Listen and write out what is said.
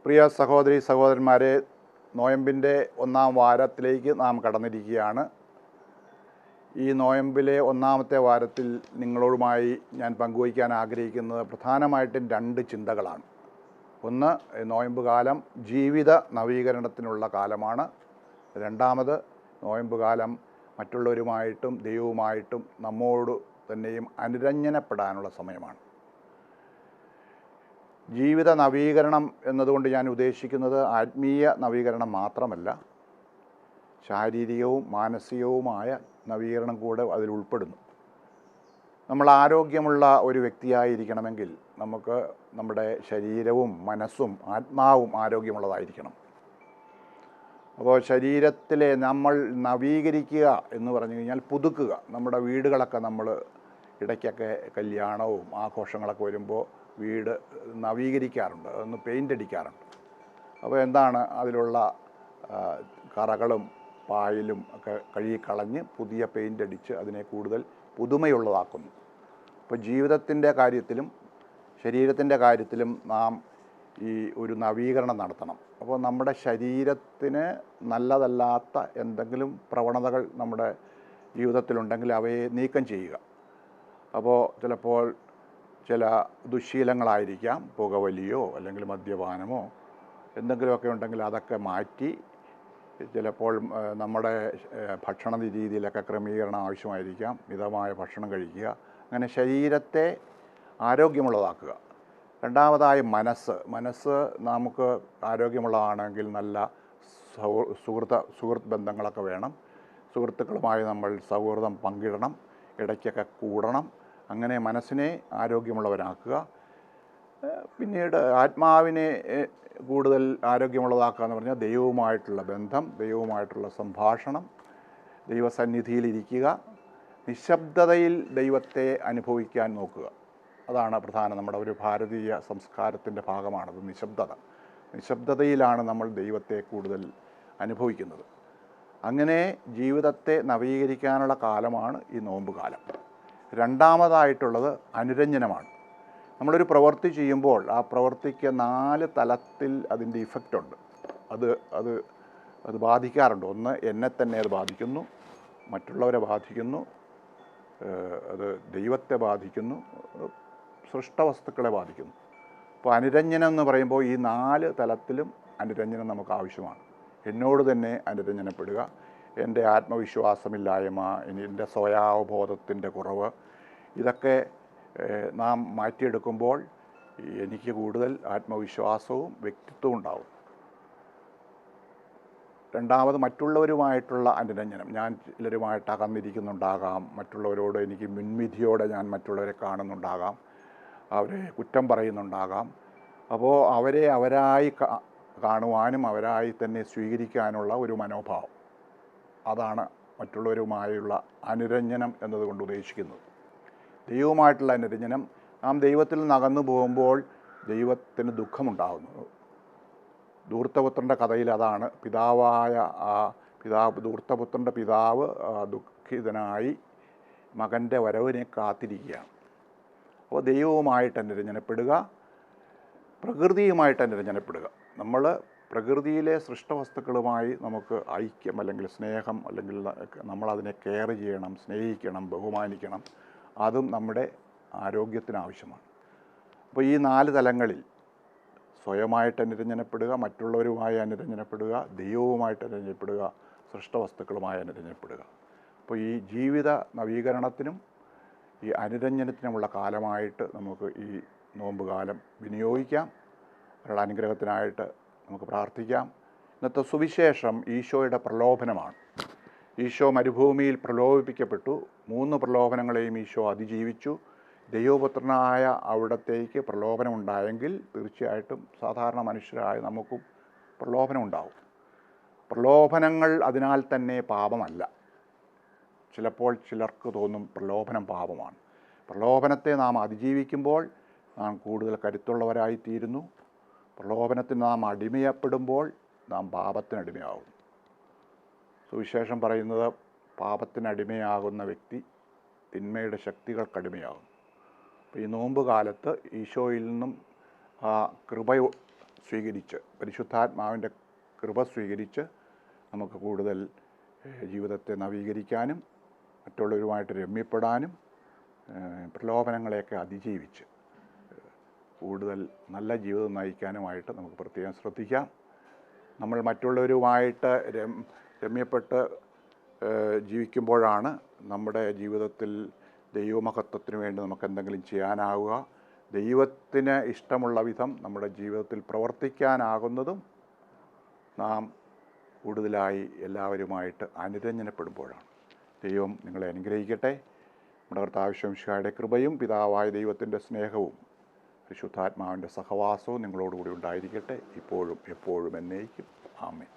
പ്രിയ സഹോദരി സഹോദരന്മാരെ, നോയമ്പിൻ്റെ ഒന്നാം വാരത്തിലേക്ക് നാം കടന്നിരിക്കുകയാണ്. ഈ നോയമ്പിലെ ഒന്നാമത്തെ വാരത്തിൽ നിങ്ങളോടുമായി ഞാൻ പങ്കുവയ്ക്കാൻ ആഗ്രഹിക്കുന്നത് പ്രധാനമായിട്ടും രണ്ട് ചിന്തകളാണ്. ഒന്ന്, നോയമ്പ് കാലം ജീവിത നവീകരണത്തിനുള്ള കാലമാണ്. രണ്ടാമത്, നോയമ്പ് കാലം മറ്റുള്ളവരുമായിട്ടും ദൈവവുമായിട്ടും നമ്മോട് തന്നെയും അനുരഞ്ജനപ്പെടാനുള്ള സമയമാണ്. ജീവിത നവീകരണം എന്നതുകൊണ്ട് ഞാൻ ഉദ്ദേശിക്കുന്നത് ആത്മീയ നവീകരണം മാത്രമല്ല, ശാരീരികവും മാനസികവുമായ നവീകരണം കൂടെ അതിൽ ഉൾപ്പെടുന്നു. നമ്മൾ ആരോഗ്യമുള്ള ഒരു വ്യക്തിയായിരിക്കണമെങ്കിൽ നമുക്ക് നമ്മുടെ ശരീരവും മനസ്സും ആത്മാവും ആരോഗ്യമുള്ളതായിരിക്കണം. അപ്പോൾ ശരീരത്തിലെ നമ്മൾ നവീകരിക്കുക എന്ന് പറഞ്ഞു കഴിഞ്ഞാൽ പുതുക്കുക. നമ്മുടെ വീടുകളൊക്കെ നമ്മൾ ഇടയ്ക്കൊക്കെ കല്യാണവും ആഘോഷങ്ങളൊക്കെ വരുമ്പോൾ വീട് നവീകരിക്കാറുണ്ട്, അതൊന്ന് പെയിൻ്റ് അടിക്കാറുണ്ട്. അപ്പോൾ എന്താണ്, അതിലുള്ള കറകളും പായലും ഒക്കെ കഴുകിക്കളഞ്ഞ് പുതിയ പെയിൻ്റ് അടിച്ച് അതിനെ കൂടുതൽ പുതുമയുള്ളതാക്കുന്നു. അപ്പോൾ ജീവിതത്തിൻ്റെ കാര്യത്തിലും ശരീരത്തിൻ്റെ കാര്യത്തിലും നാം ഈ ഒരു നവീകരണം നടത്തണം. അപ്പോൾ നമ്മുടെ ശരീരത്തിന് നല്ലതല്ലാത്ത എന്തെങ്കിലും പ്രവണതകൾ നമ്മുടെ ജീവിതത്തിലുണ്ടെങ്കിൽ അവയെ നീക്കം ചെയ്യുക. അപ്പോൾ ചിലപ്പോൾ ചില ദുശ്ശീലങ്ങളായിരിക്കാം, പുകവലിയോ അല്ലെങ്കിൽ മദ്യപാനമോ എന്തെങ്കിലുമൊക്കെ ഉണ്ടെങ്കിൽ അതൊക്കെ മാറ്റി ചിലപ്പോൾ നമ്മുടെ ഭക്ഷണ രീതിയിലൊക്കെ ക്രമീകരണം ആവശ്യമായിരിക്കാം. മിതമായ ഭക്ഷണം കഴിക്കുക, അങ്ങനെ ശരീരത്തെ ആരോഗ്യമുള്ളതാക്കുക. രണ്ടാമതായി മനസ്സ് നമുക്ക് ആരോഗ്യമുള്ളതാണെങ്കിൽ നല്ല സുഹൃത്ത് ബന്ധങ്ങളൊക്കെ വേണം. സുഹൃത്തുക്കളുമായി നമ്മൾ സൗഹൃദം പങ്കിടണം, ഇടയ്ക്കൊക്കെ കൂടണം. അങ്ങനെ മനസ്സിനെ ആരോഗ്യമുള്ളവരാക്കുക. പിന്നീട് ആത്മാവിനെ കൂടുതൽ ആരോഗ്യമുള്ളതാക്കുക എന്ന് പറഞ്ഞാൽ ദൈവവുമായിട്ടുള്ള ബന്ധം, ദൈവവുമായിട്ടുള്ള സംഭാഷണം, ദൈവസന്നിധിയിലിരിക്കുക, നിശബ്ദതയിൽ ദൈവത്തെ അനുഭവിക്കാൻ നോക്കുക. അതാണ് പ്രധാനം. നമ്മുടെ ഒരു ഭാരതീയ സംസ്കാരത്തിൻ്റെ ഭാഗമാണത് നിശബ്ദതയിലാണ് നമ്മൾ ദൈവത്തെ കൂടുതൽ അനുഭവിക്കുന്നത്. അങ്ങനെ ജീവിതത്തെ നവീകരിക്കാനുള്ള കാലമാണ് ഈ നോമ്പ് കാലം. രണ്ടാമതായിട്ടുള്ളത് അനുരഞ്ജനമാണ്. നമ്മളൊരു പ്രവൃത്തി ചെയ്യുമ്പോൾ ആ പ്രവൃത്തിക്ക് 4 തലത്തിൽ അതിൻ്റെ ഇഫക്റ്റുണ്ട്. അത് ബാധിക്കാറുണ്ട്. ഒന്ന്, എന്നെ തന്നെ അത് ബാധിക്കുന്നു, മറ്റുള്ളവരെ ബാധിക്കുന്നു, അത് ദൈവത്തെ ബാധിക്കുന്നു, സൃഷ്ടവസ്തുക്കളെ ബാധിക്കുന്നു. അപ്പോൾ അനുരഞ്ജനം എന്ന് പറയുമ്പോൾ ഈ 4 തലത്തിലും അനുരഞ്ജനം നമുക്ക് ആവശ്യമാണ്. എന്നോട് തന്നെ അനുരഞ്ജനപ്പെടുക, എൻ്റെ ആത്മവിശ്വാസമില്ലായ്മ, എൻ്റെ സ്വയാവബോധത്തിൻ്റെ കുറവ്, ഇതൊക്കെ നാം മാറ്റിയെടുക്കുമ്പോൾ എനിക്ക് കൂടുതൽ ആത്മവിശ്വാസവും വ്യക്തിത്വവും ഉണ്ടാവും. രണ്ടാമത്, മറ്റുള്ളവരുമായിട്ടുള്ള അനുരഞ്ജനം. ഞാൻ ചിലരുമായിട്ട് അകന്നിരിക്കുന്നുണ്ടാകാം, മറ്റുള്ളവരോട് എനിക്ക് മുൻവിധിയോടെ ഞാൻ മറ്റുള്ളവരെ കാണുന്നുണ്ടാകാം, അവരെ കുറ്റം പറയുന്നുണ്ടാകാം. അപ്പോൾ അവരെ അവരായി കാണുവാനും അവരായി തന്നെ സ്വീകരിക്കാനുള്ള ഒരു മനോഭാവം, അതാണ് മറ്റുള്ളവരുമായുള്ള അനുരഞ്ജനം എന്നതുകൊണ്ട് ഉദ്ദേശിക്കുന്നത്. ദൈവവുമായിട്ടുള്ള അനുരഞ്ജനം, നാം ദൈവത്തിൽ നിന്ന് അകന്നു പോകുമ്പോൾ ദൈവത്തിന് ദുഃഖമുണ്ടാകുന്നു. ധൂർത്തപുത്രൻ്റെ കഥയിൽ അതാണ്. ധൂർത്തപുത്രൻ്റെ പിതാവ് ദുഃഖിതനായി മകൻ്റെ വരവിനെ കാത്തിരിക്കുകയാണ്. അപ്പോൾ ദൈവവുമായിട്ട് അനുരഞ്ജനപ്പെടുക, പ്രകൃതിയുമായിട്ട് അനുരഞ്ജനപ്പെടുക. നമ്മൾ പ്രകൃതിയിലെ സൃഷ്ടവസ്തുക്കളുമായി നമുക്ക് ഐക്യം അല്ലെങ്കിൽ സ്നേഹം, അല്ലെങ്കിൽ നമ്മളതിനെ കെയർ ചെയ്യണം, സ്നേഹിക്കണം, ബഹുമാനിക്കണം. അതും നമ്മുടെ ആരോഗ്യത്തിന് ആവശ്യമാണ്. അപ്പോൾ ഈ 4 തലങ്ങളിൽ സ്വയമായിട്ട് അനുരഞ്ജനപ്പെടുക, മറ്റുള്ളവരുമായി അനുരഞ്ജനപ്പെടുക, ദൈവവുമായിട്ട് അനുരഞ്ജനപ്പെടുക, സൃഷ്ടവസ്തുക്കളുമായി അനുരഞ്ജനപ്പെടുക. അപ്പോൾ ഈ ജീവിത നവീകരണത്തിനും ഈ അനുരഞ്ജനത്തിനുമുള്ള കാലമായിട്ട് നമുക്ക് ഈ നോമ്പ് കാലം വിനിയോഗിക്കാം. അവരുടെ അനുഗ്രഹത്തിനായിട്ട് നമുക്ക് പ്രാർത്ഥിക്കാം. ഇന്നത്തെ സുവിശേഷം ഈശോയുടെ പ്രലോഭനമാണ്. ഈശോ മരുഭൂമിയിൽ പ്രലോഭിപ്പിക്കപ്പെട്ടു. 3 പ്രലോഭനങ്ങളെയും ഈശോ അതിജീവിച്ചു. ദൈവപുത്രനായ അവിടത്തേക്ക് പ്രലോഭനമുണ്ടായെങ്കിൽ തീർച്ചയായിട്ടും സാധാരണ മനുഷ്യരായ നമുക്കും പ്രലോഭനമുണ്ടാവും. പ്രലോഭനങ്ങൾ അതിനാൽ തന്നെ പാപമല്ല. ചിലപ്പോൾ ചിലർക്ക് തോന്നും പ്രലോഭനം പാപമാണ്. പ്രലോഭനത്തെ നാം അതിജീവിക്കുമ്പോൾ നാം കൂടുതൽ കരുത്തുള്ളവരായിത്തീരുന്നു. പ്രലോഭനത്തിന് നാം അടിമയപ്പെടുമ്പോൾ നാം പാപത്തിനടിമയാകും. സുവിശേഷം പറയുന്നത് പാപത്തിനടിമയാകുന്ന വ്യക്തി തിന്മയുടെ ശക്തികൾക്കടിമയാകും. അപ്പോൾ ഈ നോമ്പ് കാലത്ത് ഈശോയിൽ നിന്നും ആ കൃപ സ്വീകരിച്ച്, പരിശുദ്ധാത്മാവിൻ്റെ കൃപ സ്വീകരിച്ച് നമുക്ക് കൂടുതൽ ജീവിതത്തെ നവീകരിക്കാനും മറ്റുള്ളവരുമായിട്ട് രമ്യപ്പെടാനും പ്രലോഭനങ്ങളെയൊക്കെ അതിജീവിച്ച് കൂടുതൽ നല്ല ജീവിതം നയിക്കാനുമായിട്ട് നമുക്ക് പ്രത്യേകം ശ്രദ്ധിക്കാം. നമ്മൾ മറ്റുള്ളവരുമായിട്ട് രമ്യപ്പെട്ട് ജീവിക്കുമ്പോഴാണ് നമ്മുടെ ജീവിതത്തിൽ ദൈവമഹത്വത്തിന് വേണ്ടി നമുക്ക് എന്തെങ്കിലും ചെയ്യാനാവുക, ദൈവത്തിന് ഇഷ്ടമുള്ള വിധം നമ്മുടെ ജീവിതത്തിൽ പ്രവർത്തിക്കാനാകുന്നതും നാം കൂടുതലായി എല്ലാവരുമായിട്ട് അനുരഞ്ജനപ്പെടുമ്പോഴാണ്. ദൈവം നിങ്ങളെ അനുഗ്രഹിക്കട്ടെ. നമ്മുടെ കർത്താവ് ശംശിഹായുടെ കൃപയും പിതാവായ ദൈവത്തിൻ്റെ സ്നേഹവും പരിശുദ്ധാത്മാവിൻ്റെ സഹവാസവും നിങ്ങളോടുകൂടി ഉണ്ടായിരിക്കട്ടെ, ഇപ്പോഴും എപ്പോഴും എന്നേക്കും. ആമേൻ.